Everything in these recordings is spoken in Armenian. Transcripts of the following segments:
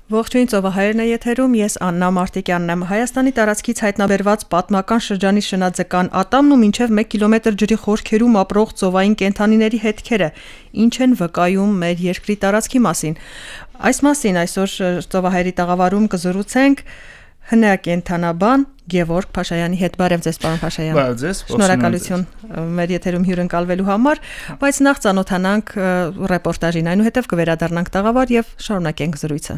Ողջույն, ծովահայերն է եթերում, ես Աննա Մարտիկյանն եմ։ Հայաստանի տարածքից հայտնաբերված պատմական շրջանի շնաձկան ատամն ու մինչև 1 կիլոմետր ջրի խորքերում ապրող ծովային կենդանիների հետքերը ինչ են վկայում մեր երկրի տարածքի մասին։ Այս մասին այսօր ծովահայերի տաղավարում կզրուցենք հնագենթանաբան Գևորգ Փաշայանի հետ։ Բարև ձեզ, պարոն Փաշայան։ Բարև ձեզ, շնորհակալություն մեր եթերում հյուրընկալվելու համար, բայց նախ ծանոթանանք ռեպորտաժին, այնուհետև կվերադառնանք տաղավար եւ շարունակենք զրույցը։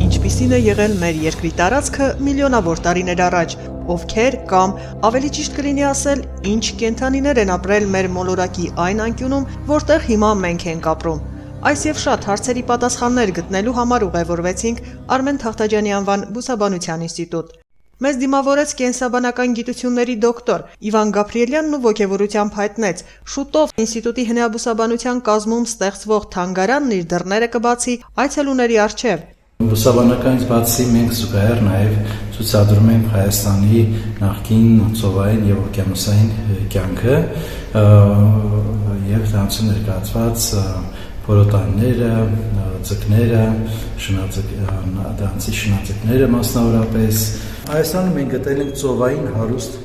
Ինչպիսին է եղել մեր երկրի տարածքը միլիոնավոր տարիներ առաջ, ովքեր կամ ավելի ճիշտ կլինի ասել, ինչ կենդանիներ են ապրել մեր մոլորակի այն անկյունում, որտեղ հիմա մենք ենք ապրում։ Այս եւ շատ հարցերի պատասխաններ գտնելու համար ուղևորվեցինք Արմեն Թախտաջյանի անվան բուսաբանության ինստիտուտ։ Մեզ դիմավորեց կենսաբանական գիտությունների դոկտոր Իվան Գաբրիելյանն ու ոգևորությամբ հայտնեց. շուտով ինստիտուտի հնաբուսաբանության կազմում ստեղծվող թանգարանն իր դռները կբացի այցելուների առջև։ Բուսաբանականից բացի մենք զուգահեռ նաև ցուցադրում ենք Հայաստանի նախկին ծովային եւ օվկիանոսային կյանքը եւ դրանցում ներկայացված փորոտանները, ձկները, դրանցի շնաձկները մասնավորապես։ Հայաստանում մենք գտել ենք ծովային հարուստ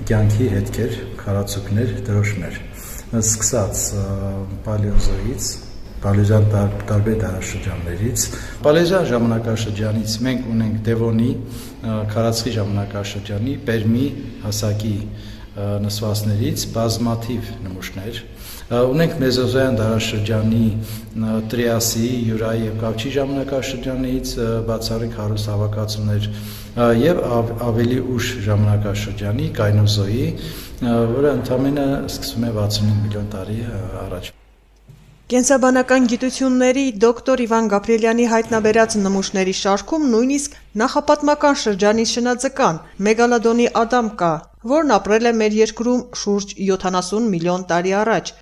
կյանքի հետքեր, քարացուկներ, դրոշներ։ Սկսած պալեոզոից, պալեոզյան տարբեր դարաշրջաններից, պալեոզյան ժամանակաշրջանից մենք ունենք Դևոնի, քարածխի ժամանակաշրջանի, Պերմի հասակի նսվածներից բազմաթիվ նմուշներ։ Ունենք մեզոզոյան դարաշրջանի Տրիասի, Յուրայի եւ Կավճի ժամանակաշրջանից բացառիկ հարուստ հավաքածուներ եւ ավելի ուշ ժամանակաշրջանի Կայնոզոյի, որը ընդամենը սկսվում է 65 միլիոն տարի առաջ։ Կենսաբանական գիտությունների դոկտոր Իվան Գաբրիելյանի հայտնաբերած նմուշների շարքում նույնիսկ նախապատմական շրջանի շնաձկան Մեգալոդոնի Ադամ կա, որն ապրել է մեր երկրում շուրջ 70 միլիոն տարի առաջ։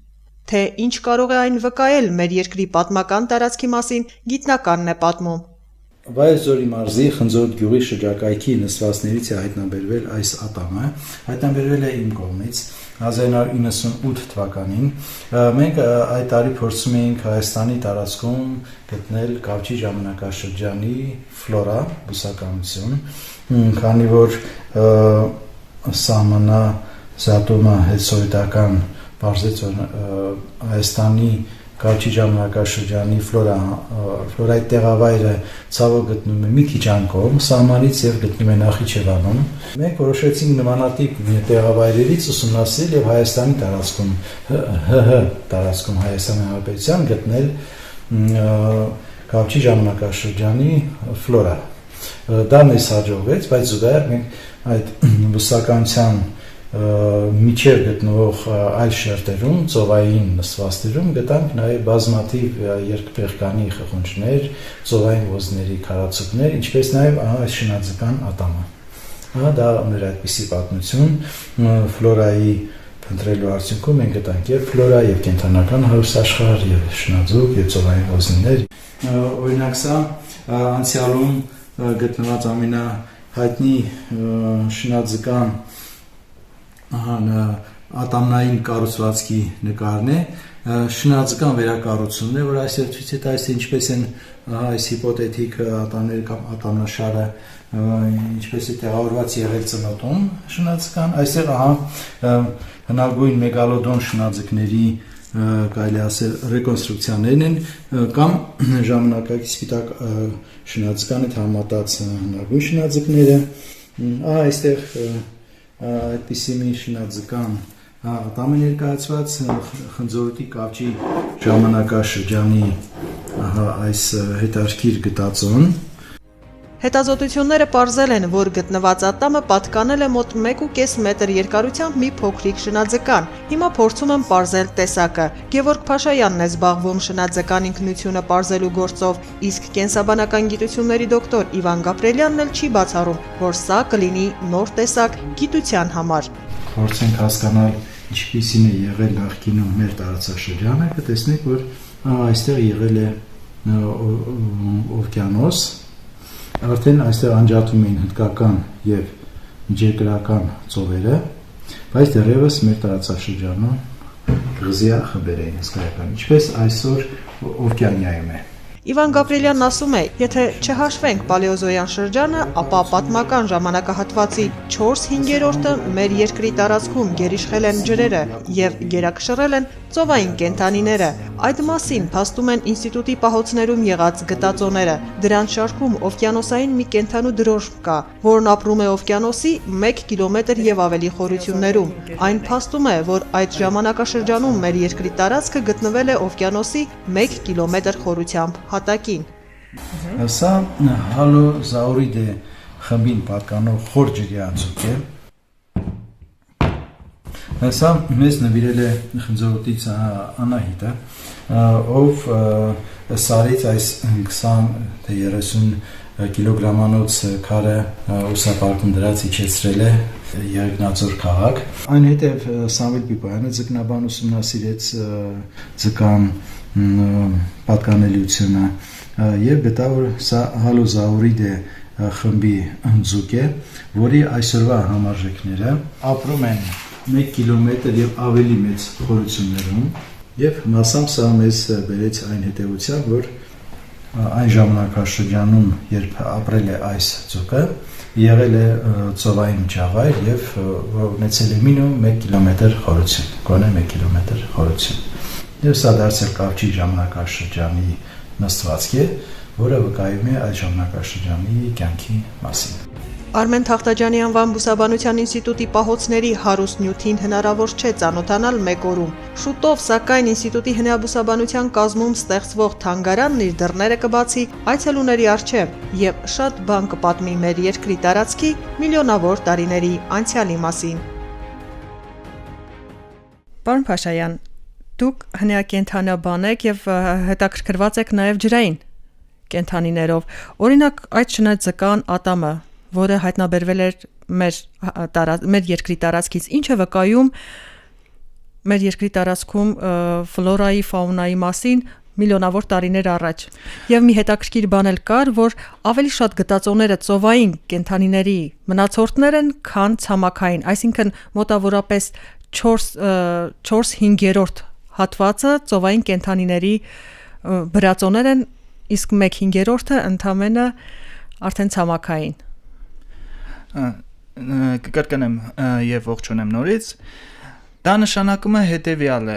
Թե ինչ կարող է այն վկայել մեր երկրի պատմական տարածքի մասին, գիտնականն է պատմում։ Վայոց-Ձորի մարզի Խնձորդ գյուղի շրջակայքի նսվածներից է հայտնաբերվել այս ատամը, հայտնաբերվել է իմ կողմից 1998 թվականին։ Մենք այդ տարի փորձում էինք Հայաստանի տարածքում գտնել Կավճի ժամանակաշրջանի ֆլորա, բուսականություն, քանի որ սահմանազատումը հետսովետական պարզեց, որ Հայաստանի Կավճի ժամանակաշրջանի ֆլորայի տեղավայրը ցավոք գտնում է մի քիչ անկողմ սահմանից եւ գտնում է Նախիջևանում։ Մենք որոշեցինք նմանատիպ տեղավայրերից ուսումնասիրել եւ Հայաստանի տարածքում տարածքում Հայաստանի Հանրապետության գտնել Կավճի ժամանակաշրջանի ֆլորա։ Դա մեզ հաջողվեց, բայց զուգահեռ մենք այդ բուսականության միջև գտնվող այլ շերտերում, ծովային նսվածներում գտանք նաև բազմաթիվ երկբեղկանի խխունջներ, ծովային ոզների քարացուկներ, ինչպես նաև այս շնաձկան ատամը։ Դա մեր այդպիսի պատմություն ֆլորայի փնտրելու արդյունքում մենք գտանք եւ ֆլորա եւ կենդանական հարուսաշխարհ եւ շնաձուկ եւ ծովային ոզներ։ Օրինակ սա անցյալում գտնված ամենահայտնի շնաձկան ատամնային կառուցվածքի նկարն է, շնաձկան վերակառուցումն է, որ այսօր ցույց է տալիս ինչպես են այս հիպոթետիկ ատամները կամ ատամնաշարը ինչպես է տեղավորված եղել ծնոտում շնաձկան, այստեղ հնագույն մեգալոդոն շնաձկների կարելի ասել ռեկոնստրուկցիաներն են կամ ժամանակակից սպիտակ շնաձկան հետ համատած հնագույն շնաձկները, այստեղ այդպիսի մի շնաձկան ատամ է ներկայացված Խնձորոտի Կավճի ժամանակաշրջանի այս հետաքրքիր գտածոն։ Հետազոտությունները պարզել են, որ գտնված ատամը պատկանել է մոտ 1.5 մետր երկարությամբ մի փոքրիկ շնաձկան։ Հիմա փորձում եմ պարզել տեսակը։ Գևորգ Փաշայանն է զբաղվում շնաձկան ինքնությունը պարզելու գործով, իսկ կենսաբանական գիտությունների դոկտոր Իվան Գաբրիելյանն էլ չի բացառում, որ սա կլինի նոր տեսակ գիտության համար։ Փորձենք հասկանալ ինչպիսին է եղել նախկինում մեր տարածաշրջանը, կտեսնենք, որ այստեղ եղել է օվկիանոս, արդեն այստեղ անջատվում էին հնդկական եւ միջերկրական ծովերը, բայց դեռևս մեր տարածաշրջանում Ղզիա խմբեր էին հսկայական, ինչպես այսօր Օվկիանիայում է։ Իվան Գաբրիելյանն ասում է, եթե չհաշվենք պալեոզոյան շրջանը, ապա պատմական ժամանակահատվածի 4/5-ը մեր երկրի տարածքում գերիշխել են ջրերը եւ գերակշռել են ծովային կենդանիները։ Այդ մասին փաստում են ինստիտուտի պահոցներում եղած գտածոները։ Դրանց շարքում օվկիանոսային մի կենդանու դրոշմ կա, որն ապրում է օվկիանոսի 1 կիլոմետր եւ ավելի խորություններում։ Այն փաստում է, որ այդ ժամանակաշրջանում մեր երկրի տարածքը գտնվել է օվկիանոսի 1 կիլոմետր խորությամբ հատակին։ Սա հալոզաուրիդե խմբին պատկանող խոր ջրի անցուկ է։ Սա մեզ նվիրել է խնձորոտից Անահիտը, ով սարից այս 20-30 կիլոգրամանոց քարը ուսապարկում դրած իջեցրել է Երգնաձոր քաղաք։ Այնուհետև Սամվել Պիպայանը ձկնաբան ուսումնասիրեց ձկան պատկանելիությունը եւ գտավ, որ սա հալոզաուրիդե խմբի ընձուկ է, որի այսօրվա համարժեքները ապրում են 1 կիլոմետր եւ ավելի մեծ խորություններում եւ մասամբ սա մեզ բերեց այն հետեւությամբ, որ այն ժամանակաշրջանում, երբ ապրել է այս ձուկը, եղել է ծովային ճաղայր եւ ունեցել է մինիմում 1 կիլոմետր խորություն, գոնե 1 կիլոմետր խորություն։ Եվ սա դարձել Կավճի ժամանակաշրջանի նստվածք է, որը վկայում է այդ ժամանակաշրջանի կյանքի մասին։ Արմեն Թախտաջյանի անվան բուսաբանության ինստիտուտի պահոցների հարուստ նյութին հնարավոր չէ ծանոթանալ մեկ օրում։ Շուտով, սակայն ինստիտուտի հնաբուսաբանության կազմում ստեղծվող թանգարանն իր դռները կբացի այցելուների առջև եւ շատ բան կպատմի մեր երկրի տարածքի միլիոնավոր տարիների անցյալի մասին։ Պարոն Փաշայան, դուք հնագենթանաբան եք եւ հետաքրքրված եք նաեւ ջրային կենդանիներով։ Օրինակ, այդ շնաձ ձկան ատամը, որը հայտնաբերվել էր մեր երկրի տարածքից, ինչը վկայում մեր երկրի տարածքում ֆլորայի, ֆաունայի մասին միլիոնավոր տարիներ առաջ։ Եվ մի հետաքրքիր բան էլ կար, որ ավելի շատ գտածոները ծովային կենդանիների մնացորդներ են, քան ցամաքային, այսինքն մոտավորապես 4/5 հատվածը ծովային կենդանիների բրածոներ են, իսկ 1/5-ը ընդամենը արդեն ցամաքային։ Կկրկնեմ եւ ողջունեմ նորից։ Դա նշանակում է հետեւյալը.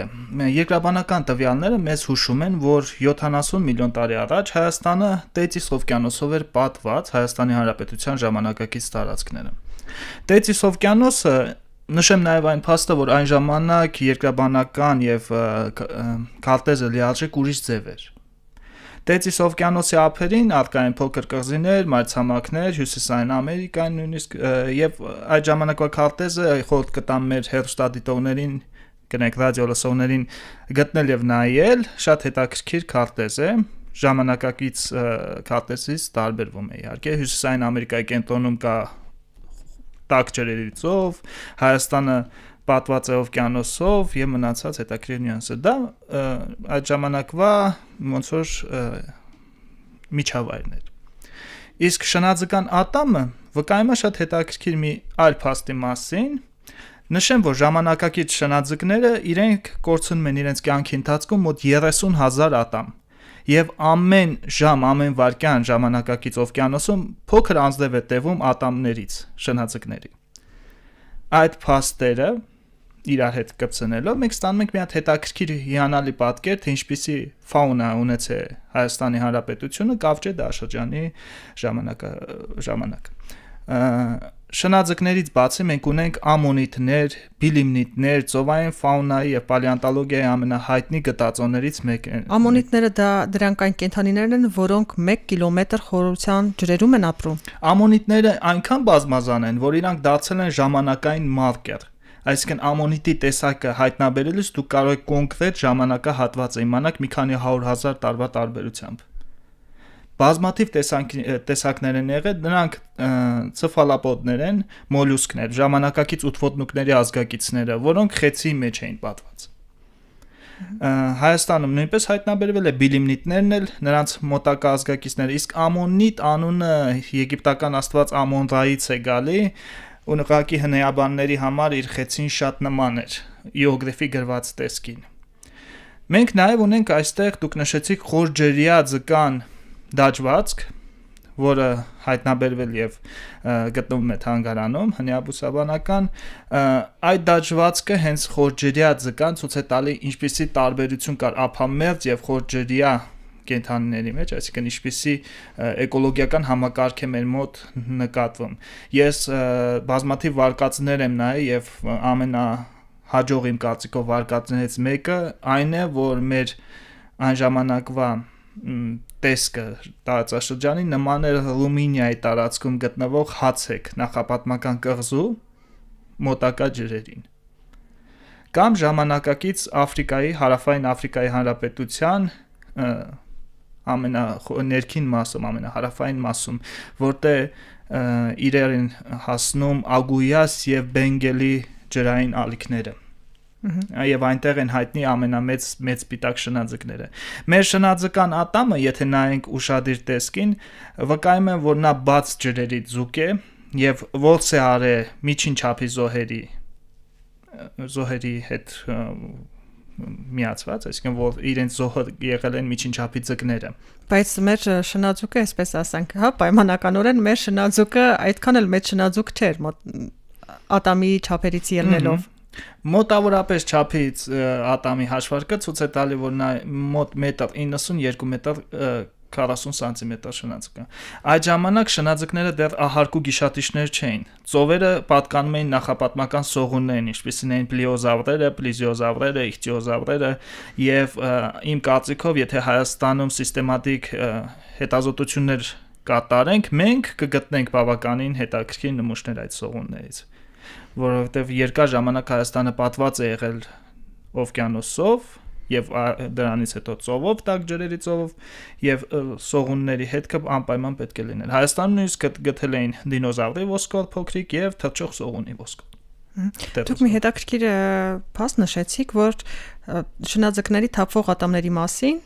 երկրաբանական տվյալները մեզ հուշում են, որ 70 միլիոն տարի առաջ Հայաստանը Տետիս օվկիանոսով էր պատված, Հայաստանի Հանրապետության ժամանակակից տարածքները։ Տետիս օվկիանոսը, նշեմ նաև այն փաստը, որ այն ժամանակ երկրաբանական եւ քարտեզը լիարժեք ուրիշ ձև էր։ Տետիս օվկիանոսի ափերին արկային փոքր կղզիներ, մայրցամաքներ, Հյուսիսային Ամերիկան նույնիսկ եւ այդ ժամանակվա քարտեզը խորտ կտամ մեր հեռուստադիտողներին, կնեք ռադիոլսողներին գտնել եւ նայել, շատ հետաքրքիր քարտեզ է, ժամանակակից քարտեզից տարբերվում է իհարկե։ Հյուսիսային Ամերիկայի կենտրոնում կա տաք ջրերի ծով, Հայաստանը պատված է օվկիանոսով եւ մնացած հետաքրքիր նյուանսը։ Դա այդ ժամանակվա ոնց որ միջավայրն էր։ Իսկ շնաձկան ատամը վկայում է շատ հետաքրքիր մի այլ փաստի մասին։ Նշեմ, որ ժամանակակից շնաձկները իրենք կորցնում են իրենց կյանքի ընթացքում մոտ 30,000 ատամ։ Եվ ամեն ժամ, ամեն վայրկյան ժամանակակից օվկիանոսում փոքր անձրև է տևում ատամներից, շնաձկների։ Այդ փաստերը իրար հետ կպցնելով մենք ստանում ենք մի հատ հետաքրքիր հիանալի պատկեր, թե ինչպիսի ֆաունա ունեցե Հայաստանի Հանրապետությունը Կավճե դարաշրջանի ժամանակ։ Շնաձկներից բացի մենք ունենք ամոնիտներ, բիլիմնիտներ, ծովային ֆաունայի եւ պալեոնտոլոգիայի ամենահայտնի գտածոներից մեկն են։ Ամոնիտները դրանք այն կենդանիներն են, որոնք 1 կիլոմետր խորության ջրերում են ապրում։ Ամոնիտները այնքան բազմազան են, որ իրանք դարձել են ժամանակային մարկեր։ Այսինքն ամոնիտի տեսակը հայտնաբերելուց դուք կարող եք կոնկրետ ժամանակահատվածը իմանալ մի քանի 100,000 տարվա տարբերությամբ։ Բազմաթիվ տեսակներ են եղել, նրանք ցեֆալոպոդներ են, մոլյուսկներ, ժամանակակից ութոտնուկների ազգակիցները, որոնք խեցի մեջ էին պատված։ Հայաստանում նույնպես հայտնաբերվել է բիլիմնիտներն էլ, նրանց մոտակա ազգակիցները, իսկ ամոնիտ անունը եգիպտական աստված Ամոն-Ռայից է գալի, ու նկատի հնեաբանների համար իր խեցին շատ նման էր իոգրիֆի գրված տեսքին։ Մենք նաև ունենք այստեղ դուք նշեցիք խորջերյա ձկան դաջվածք, որը հայտնաբերվել եւ գտնվում է թանգարանում հնեաբուսաբանական, այդ դաջվածքը հենց խորջերյա ձկան ցույց է տալի ինչպիսի տարբերություն կար ափամերձ եւ խորջերյա կենդանիների մեջ, այսինքն ինչպիսի էկոլոգիական համակարգ է մեր մոտ նկատվում։ Ես բազմաթիվ վարկածներ եմ նայել եւ ամենահաջող իմ կարծիքով վարկածներից մեկը այն է, որ մեր այն ժամանակվա տեսքը տարածաշրջանի նման էր Ռումինիայի տարածքում գտնվող Հացեք նախապատմական կղզու մոտակա ջրերին կամ ժամանակակից Աֆրիկայի, հարավային Աֆրիկայի Հանրապետության ամենաներքին մասում, ամենահարավային մասում, որտեղ իրար են հասնում Ագույաս եւ Բենգելի ջրային ալիքները։ Եվ այնտեղ են հայտնի ամենամեծ սպիտակ շնաձկները։ Մեր շնաձկան ատամը, եթե նայենք ուշադիր տեսքին, վկայում է, որ նա բաց ջրերի ձուկ է եւ ողջ է արել միջին չափի զոհերի հետ միացված, այսինքն որ իրենց զոհը եղել են միջին չափի ձկները։ Բայց մեր շնաձուկը, այսպես ասենք, հա, պայմանականորեն մեր շնաձուկը այդքան էլ մեծ շնաձուկ չէր ատամի չափերից ելնելով։ Մոտավորապես չափից ատամի հաշվարկը ցույց է տալի, որ նա մոտ 1.92 մետր 40 սանտիմետր շնաձկ է։ Այդ ժամանակ շնաձկները դեռ ահարկու գիշատիչներ չէին։ Ծովերը պատկանում էին նախապատմական սողուններին, ինչպիսին էին պլիոզավրերը, պլիզիոզավրերը, իխտիոզավրերը, եւ իմ կարծիքով, եթե Հայաստանում սիստեմատիկ հետազոտություններ կատարենք, մենք կգտնենք բավականին հետաքրքիր նմուշներ այդ սողուններից, որովհետեւ երկար ժամանակ Հայաստանը պատված է եղել օվկիանոսով եւ դրանից հետո ծովով, տաք ջրերի ծովով եւ սողունների հետքը անպայման պետք է լինել։ Հայաստանում նույնիսկ գտել էին դինոզավրի ոսկոր փոքրիկ եւ թռչող սողունի ոսկոր։ Դուք մի հետաքրքիր փաստ նշեցիք, որ շնաձկների թափվող ատամների մասին,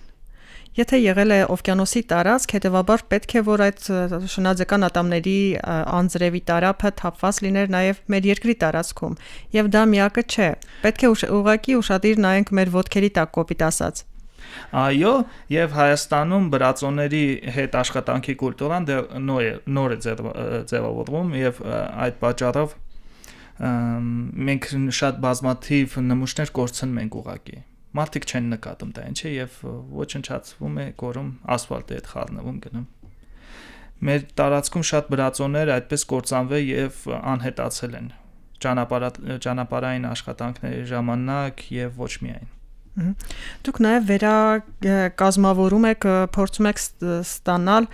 եթե եղել է օվկիանոսի տարածք, հետեւաբար պետք է որ այդ շնաձկան ատամների անձրևի տարափը թափված լիներ նաև մեր երկրի տարածքում, եւ դա միակը չէ։ Պետք է ուղղակի ուշադիր նայենք մեր ոտքերի տակ, կոպիտ ասած։ Այո, եւ Հայաստանում բրածոների հետ աշխատանքի կուլտուրան դեռ նոր է ձևավորվում եւ այդ պատճառով մենք շատ բազմաթիվ նմուշներ կորցնում ենք ուղղակի։ Մարդիկ չեն նկատում դա ինչ է եւ ոչնչացվում է կորում ասֆալտի հետ խառնվում գնում։ Մեր տարածքում շատ բրածոներ այդպես կործանվել եւ անհետացել են ճանապարհային աշխատանքների ժամանակ եւ ոչ միայն։ Դուք նաեւ վերակազմավորում եք, փորձում եք ստանալ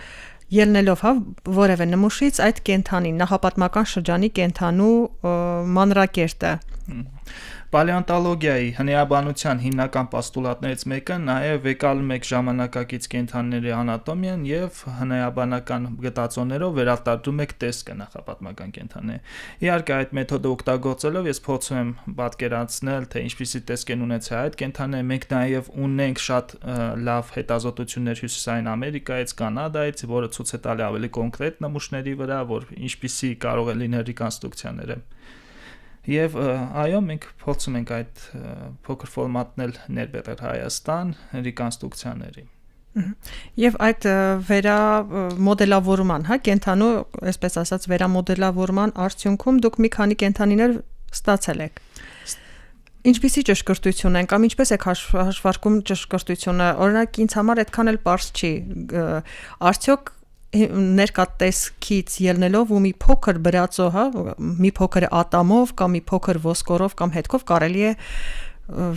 ելնելով որևէ նմուշից այդ կենթանին, նախապատմական շրջանի կենթանու մանրակերտը։ Պալեոնտոլոգիայի հնեաբանության հիմնական պոստուլատներից մեկը նաև եկալում է ժամանակակից կենդանիների անատոմիան եւ հնեաբանական գտածոներով վերարտադրում եք տեսքը նախապատմական կենդանիների։ Իհարկե այդ մեթոդը օգտագործելով ես փորձում եմ պատկերացնել, թե ինչպիսի տեսք են ունեցել այդ կենդանիները։ Մենք նաև ունենք շատ լավ հետազոտություններ Հյուսիսային Ամերիկայից, Կանադայից, որը ցույց է տալի ավելի կոնկրետ նմուշների վրա, որ ինչպիսի կարող է լինել ռեկոնստրուկցիաները։ Եվ այո, մենք փորձում ենք այդ փոքր ֆորմատն ներբերել Հայաստան ռեկոնստրուկցիաների։ Եվ այդ վերամոդելավորման, հա, կենթանու, այսպես ասած, վերամոդելավորման արդյունքում դուք մի քանի կենթանիներ ստացել եք։ Ինչպիսի ճշգրտություն են կամ ինչպես եք հաշվարկում ճշգրտությունը։ Օրինակ ինձ համար այդքան էլ պարզ չի։ Արդյոք ներկատեսքից ելնելով ու մի փոքր բրածո, հա, մի փոքր ատամով կամ մի փոքր ոսկորով կամ հետքով կարելի է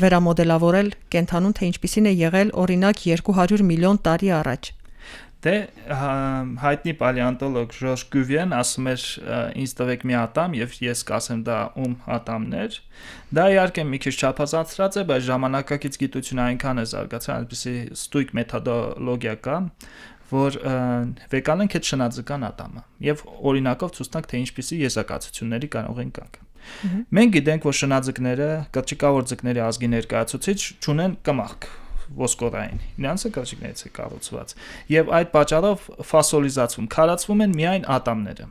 վերամոդելավորել կենթանուն, թե ինչպիսին է եղել օրինակ 200 միլիոն տարի առաջ։ Դե հայտնի պալեոնտոլոգ Ժորժ Կյուվիեն ասում էր ինձ տվեք մի ատամ եւ ես կասեմ դա ում ատամներ։ Դա իհարկե մի քիչ չափազանցրած է, բայց ժամանակակից գիտությունը այնքան է զարգացել, այնպեսի ստույգ մեթոդոլոգիա կա, որ վեկալենք այդ շնաձկան ատամը եւ օրինակով ցույց տանք թե ինչպիսի եզրակացությունների կարող են կանգ։ Մենք գիտենք, որ շնաձկները կրճիկավոր ձկների ազգի ներկայացուցիչ չունեն կմախք ոսկորային, իրանցը կրճիկներից է կառուցված եւ այդ պատճառով ֆասոլիզացվում, քարացվում են միայն ատամները։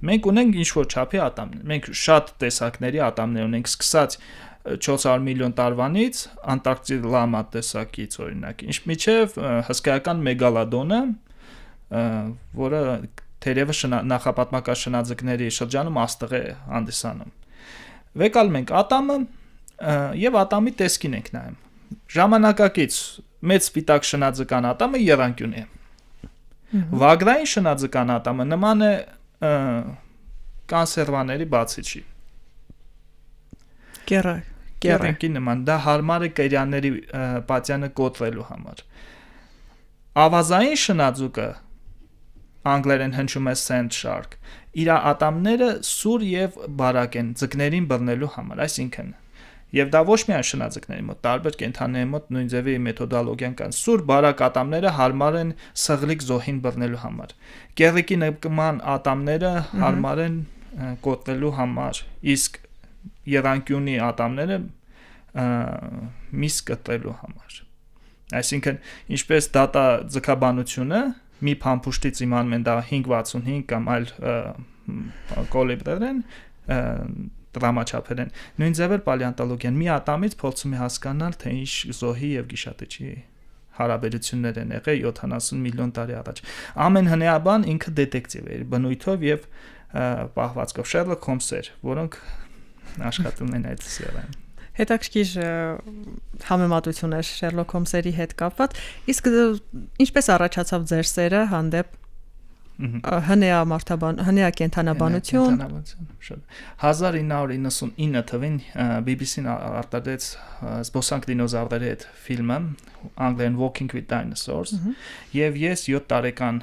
Մենք ունենք ինչ-որ չափի ատամներ։ Մենք շատ տեսակների ատամներ ունենք, սկսած 400 միլիոն տարվանից Անտարկտիդ լամա տեսակից օրինակ, մինչև հսկայական մեգալոդոնը, որը թերևս նախապատմական շնաձկների շրջանում աստղ է հանդիսանում։ Վեկալում ենք ատամը եւ ատամի տեսքին ենք նայում։ Ժամանակակից մեծ սպիտակ շնաձկան ատամը եռանկյուն է։ Վագրային շնաձկան ատամը նման է կանսերվաների բացիչի։ Կեռանկի նման, դա հարմար է կերյանների պատյանը կոտրելու համար։ Ավազային շնաձուկը անգլերեն հնչում է sand shark, իր ատամները սուր եւ բարակ են ձկներին բռնելու համար, այսինքն եւ դա ոչ միայն շնաձկների մոտ, տարբեր կենդանիների մոտ նույն ձևի մեթոդոլոգիան կան։ Սուր բարակ ատամները հարմար են սղլիկ զոհին բռնելու համար։ Կեռիկի նման ատամները հարմար են կոտրելու համար, իսկ եռանկյունի ատամները միս կտրելու համար։ Այսինքն, ինչպես դատա ձգաբանությունը մի փամփուշտից իմանում են դա 5.65 կամ այլ կոլիբրեր են, դրամաչափեր են։ Նույն ձև էլ պալեոնտոլոգիան մի ատամից փորձում է հասկանալ, թե ինչ զոհի եւ գիշատիչի հարաբերություններ են եղել 70 միլիոն տարի առաջ։ Ամեն հնեաբան ինքը դետեկտիվ է իր բնույթով եւ պահվածքով, Շերլոկ Հոլմսեր, որոնք աշխատում են այդ սերիայում։ Հետաքրքիր համեմատություն է Շերլոկ Հոլմսերի հետ կապված, իսկ ինչպես առաջացավ ձեր սերը հանդեպ հնեա կենդանաբանություն։ 1999 թվականին BBC-ն արտադրեց Զբոսանք դինոզավրերի հետ ֆիլմը, անգլերեն Walking with Dinosaurs, եւ ես 7 տարեկան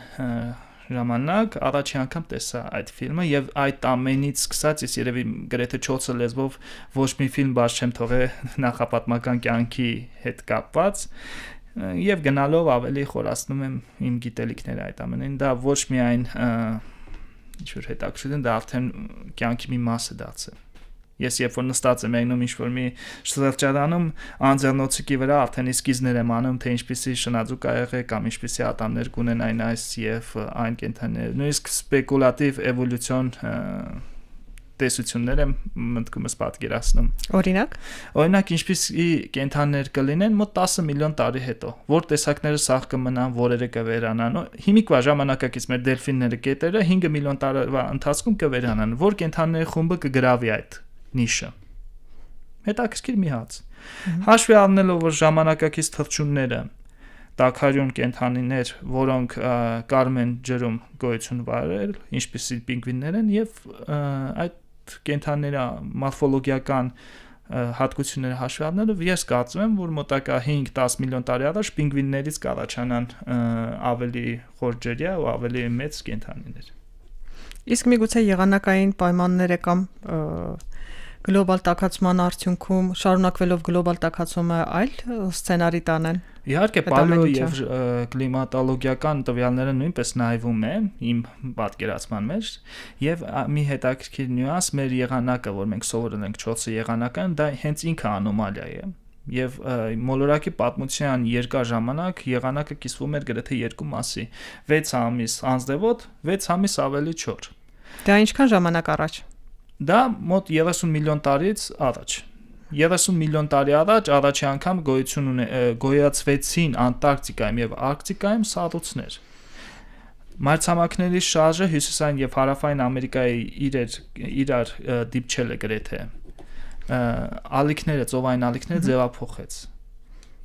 ժամանակ առաջի անգամ տեսա այդ ֆիլմը եւ այդ ամենից սկսած ես երևի գրեթե 4 լեզվով ոչ մի ֆիլմ բաց չեմ թողել նախապատմական կյանքի հետ կապված եւ գնալով ավելի խորացնում եմ իմ գիտելիքները այդ ամենին։ Դա ոչ միայն ինչ-որ հետաքրքիր, դա արդեն կյանքի մի մաս է դարձել։ Ես երբ որ նստած եմ այնում ինչ-որ մի սրճարանում անձեռնոցիկի վրա արդեն իսկիզներ եմ անում, թե ինչպիսի շնաձուկ ա եղել կամ ինչպիսի ատամներ կունենային այս եւ այն կենդանիները։ Նույնիսկ սպեկուլատիվ էվոլյուցիոն տեսություններ եմ մտքումս պատկերացնում։ Օրինակ ինչպիսի կենդանիներ կլինեն մոտ 10 միլիոն տարի հետո, որ տեսակները սաղ կմնան, որերը կվերանան։ Հիմիկվա ժամանակակից մեր դելֆինները, կետերը 5 միլիոն տարվա ընթացքում կվերանան, որ կենդանիների խումբը կգրավի այդ նիշը։ Հետաքրքիր մի հաց։ Հաշվի առնելով, որ ժամանակակից թռչունները տաքարյուն կենդանիներ, որոնք կարում են ջրում գոյություն վարել, ինչպիսի պինգվիններ են, եւ այդ կենդանիների մորֆոլոգիական հատկությունները հաշվի առնելով, ես կարծում եմ, որ մոտակա 5-10 միլիոն տարի առաջ պինգվիններից կառաջանան ավելի խորջերյա ու ավելի մեծ կենդանիներ։ Իսկ միգուցե եղանակային պայմանները կամ գլոբալ տաքացման արդյունքում շարունակվելով գլոբալ տաքացումը այլ սցենարի տանեն։ Իհարկե, պալեո եւ կլիմատոլոգիական տվյալները նույնպես նայվում է իմ պատկերացման մեջ եւ մի հետաքրքիր նյուանս մեր եղանակը, որ մենք սովորել ենք 4 եղանական, դա հենց ինքը անոմալիա է։ Եվ մոլորակի պատմության երկար ժամանակ եղանակը կիսվում էր գրեթե երկու մասի՝ 6 ամիս անձրևոտ, 6 ամիս ավելի չոր։ Դա ինչքան ժամանակ առաջ։ Դա մոտ 30 միլիոն տարից առաջ։ 30 միլիոն տարի առաջ առաջի անգամ գոյացվեցին Անտարկտիկայում եւ Արկտիկայում սառույցներ։ Մայրցամաքների շարժը հյուսիսային եւ հարավային Ամերիկայի իրար դիպչել է գրեթե։ Ալիքները, ծովային ալիքները ձևափոխեց։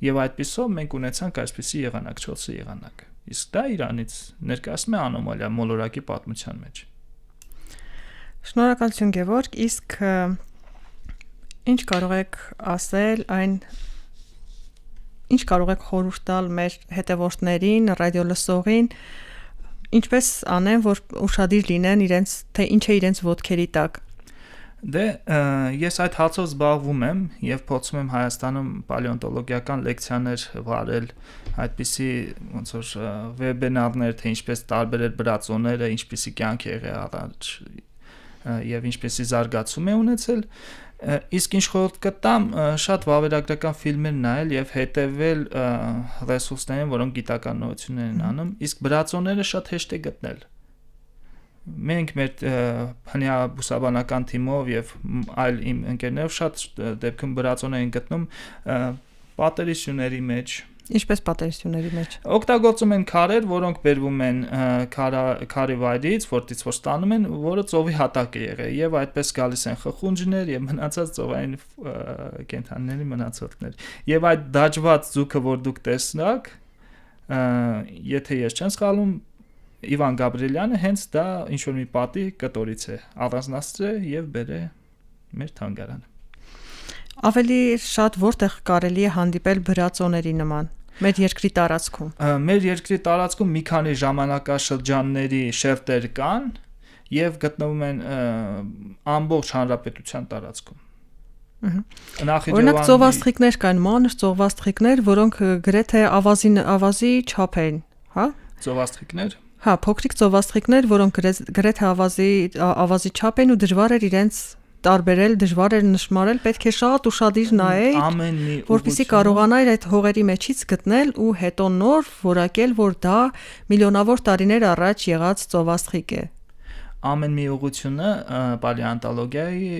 Եվ այդպիսով մենք ունեցանք այսպիսի եղանակ, 4 եղանակ։ Իսկ դա Իրանից ներկայացնում է անոմալիա մոլորակի պատմության մեջ։ Շնորհակալություն Գևորգ, իսկ ինչ կարող եք ասել ինչ կարող եք խորհուրդ տալ մեր հետևորդներին, ռադիոլսողին, ինչպես անեն, որ ուշադիր լինեն իրենց, թե ինչ է իրենց ոտքերի տակ։ Դե ես այդ հարցով զբաղվում եմ եւ փորձում եմ Հայաստանում պալեոնտոլոգիական լեկցիաներ վարել, այդպիսի ոնց որ վեբինարներ, թե ինչպես տարբերել բրածոները, ինչպիսի կյանք է եղել առաջ եւ ինչպեսի զարգացում է ունեցել, իսկ ինչ խորհուրդ կտամ, շատ վավերագրական ֆիլմեր նայել եւ հետեւել ռեսուրսներին, որոնք գիտական նորություններ են անում, իսկ բրածոները շատ հեշտ է գտնել։ Մենք մեր հնյա բուսաբանական թիմով եւ այլ իմ ընկերներով շատ դեպքում բրածոներ են գտնում պատերիսյունների մեջ. Ինչպես պատերիսյունների մեջ օգտագործում են քարեր, որոնք բերվում են քարի վայրից, որտից որ ստանում են, որը ծովի հատակ է եղել, եւ այդպես գալիս են խխունջներ եւ մնացած ծովային կենդանիների մնացորդներ։ Եվ այդ դաջված ձուկը, որ դուք տեսնաք, եթե ես չեմ սխալվում, Իվան Գաբրիելյանը հենց դա ինչ որ մի պատի կտորից է առանձնացրել եւ բերել մեր թանգարանը։ Ավելի շատ որտեղ կարելի է հանդիպել բրածոների նման մեր երկրի տարածքում։ Մեր երկրի տարածքում մի քանի ժամանակաշրջանների շերտեր կան եւ գտնվում են ամբողջ հանրապետության տարածքում։ Օրինակ ծովաստղիկներ կան, մանր ծովաստղիկներ, որոնք գրեթե ավազի չափ են, հա? Ծովաստղիկներ։ Հա, փոքրիկ ծովաստղիկներ, որոնք գրեթե ավազի չափ են ու դժվար է իրենց տարբերել, դժվար է նշмарել, պետք է շատ ուշադիր նայել, որպեսզի կարողանալ այդ հողերի մեջից գտնել ու հետո նոր որակել, որ դա միլիոնավոր տարիներ առաջ եղած ծովաստղիկ է։ Ամեն մի ուղղությունը պալեոնտոլոգիայի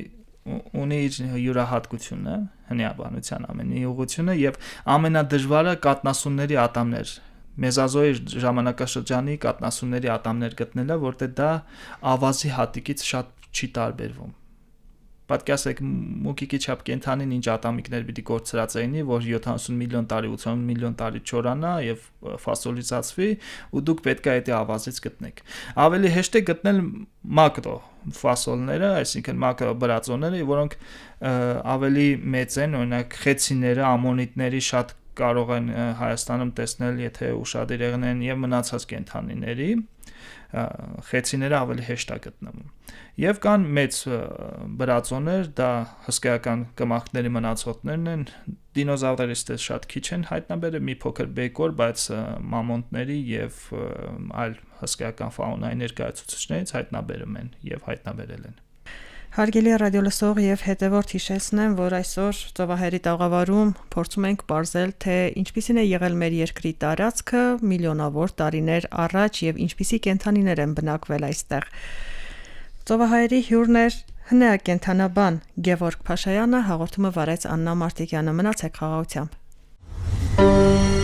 ունի իր յուրահատկությունը, հնյաբանության ամեն մի ուղղությունը եւ ամենադժվարը կատնասունների ատամներ Մեզազոյի ժամանակաշրջանի կատնասունների ատամներ գտնելը, որտեղ դա ավազի հատիկից շատ չի տարբերվում։ Պատկասեք մուկիկի չափ կենդանին ինչ ատամիկներ պիտի կորցրած այնի, որ 70 միլիոն տարի, 80 միլիոն տարի չորանա եւ ֆասոլիզացվի, ու դուք պետք է այդ ավազից գտնեք։ Ավելի հեշտ է գտնել մակրո ֆասոլները, այսինքն մակրո բրածոները, որոնք ավելի մեծ են, օրինակ խեցիները, ամոնիտների շատ կարող են Հայաստանում տեսնել, եթե ուշադիր եղնեն եւ մնացած կենդանիների, խեցիները ավելի հեշտ է գտնվում։ Եվ կան մեծ բրածոներ, դա հսկայական կմախքների մնացորդներն են, դինոզավրերից շատ քիչ են հայտնաբերել, մի փոքր բեկոր, բայց մամոնտների եւ այլ հսկայական ֆաունայի ներկայացուցիչներից հայտնաբերում են եւ հայտնաբերել են։ Հարգելի ռադիոլսող եւ հետեւորդ հիշեցնեմ, որ այսօր ծովահերի տաղավարում փորձում ենք ողջել, թե ինչպիսին է եղել մեր երկրի տարածքը միլիոնավոր տարիներ առաջ եւ ինչպիսի կենդանիներ են բնակվել այստեղ։ Ծովահայերի հյուրն էր հնա կենդանաբան Գևորգ Փաշայանը, հաղորդումը վարեց Աննա Մարտիկյանը։ Մնացեք խաղաղությամբ։